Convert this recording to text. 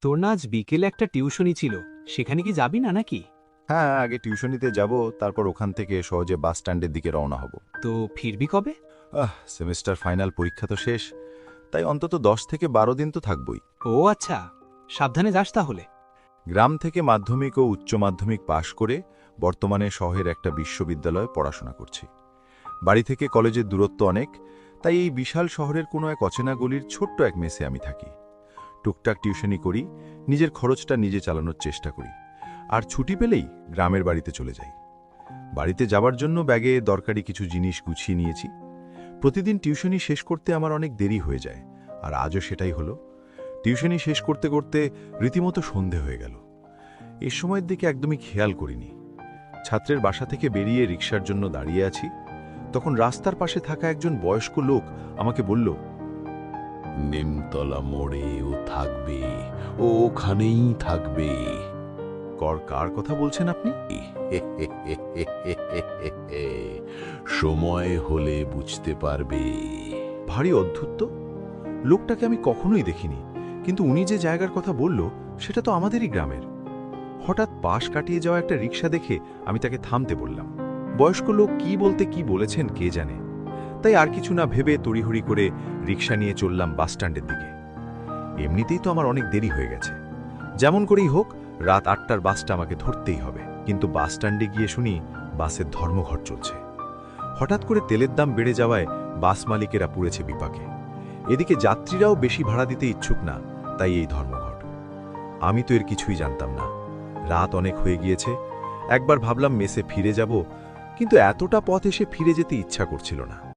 তোর না আজ বিকেলে একটা টিউশনি ছিল, সেখানে কি যাবি না নাকি? হ্যাঁ, আগে টিউশনিতে যাব, তারপর ওখান থেকে সহজে বাস স্ট্যান্ডের দিকে রওনা হব। তো ফিরবি কবে? সেমিস্টার ফাইনাল পরীক্ষা তো শেষ, তাই অন্তত 10 থেকে 12 দিন তো থাকবই। ও আচ্ছা, সাবধানে যাস তাহলে। গ্রাম থেকে মাধ্যমিক ও উচ্চ মাধ্যমিক পাশ করে বর্তমানে শহরের একটা বিশ্ববিদ্যালয়ে পড়াশোনা করছি। বাড়ি থেকে কলেজের দূরত্ব অনেক, তাই এই বিশাল শহরের কোনো এক অচেনা গলির ছোট্ট এক মেসে আমি থাকি। টুকটাক টিউশনি করি, নিজের খরচটা নিজে চালানোর চেষ্টা করি, আর ছুটি পেলেই গ্রামের বাড়িতে চলে যাই। বাড়িতে যাবার জন্য ব্যাগে দরকারি কিছু জিনিস গুছিয়ে নিয়েছি। প্রতিদিন টিউশনি শেষ করতে আমার অনেক দেরি হয়ে যায়, আর আজও সেটাই হলো। টিউশনি শেষ করতে করতে রীতিমতো সন্ধে হয়ে গেল। এ সময়ের দিকে একদমই খেয়াল করিনি। ছাত্রের বাসা থেকে বেরিয়ে রিকশার জন্য দাঁড়িয়ে আছি, তখন রাস্তার পাশে থাকা একজন বয়স্ক লোক আমাকে বলল, নিমতলা মোড়ে ও থাকবে, ও ওখানেই থাকবে। কার কথা বলছেন আপনি? সময় হলে বুঝতে পারবে। ভারী অদ্ভুত তো। লোকটাকে আমি কখনোই দেখিনি, কিন্তু উনি যে জায়গার কথা বলল সেটা তো আমাদেরই গ্রামের। হঠাৎ পাশ কাটিয়ে যাওয়া একটা রিকশা দেখে আমি তাকে থামতে বললাম। বয়স্ক লোক কি বলতে কি বলেছেন কে জানে, তাই আর কিছু না ভেবে তড়িহড়ি করে রিকশা নিয়ে চললাম বাস স্ট্যান্ডের দিকে। এমনিতেই তো আমার অনেক দেরি হয়ে গেছে, যেমন করেই হোক রাত 8টার বাসটা আমাকে ধরতেই হবে। কিন্তু বাস স্ট্যান্ডে গিয়ে শুনি বাসের ধর্মঘট চলছে। হঠাৎ করে তেলের দাম বেড়ে যাওয়ায় বাস মালিকেরা পুড়েছে বিপাকে। এদিকে যাত্রীরাও বেশি ভাড়া দিতে ইচ্ছুক না, তাই এই ধর্মঘট। আমি তো এর কিছুই জানতাম না। রাত অনেক হয়ে গিয়েছে, একবার ভাবলাম মেসে ফিরে যাব, কিন্তু এতটা পথ এসে ফিরে যেতে ইচ্ছা করছিল না।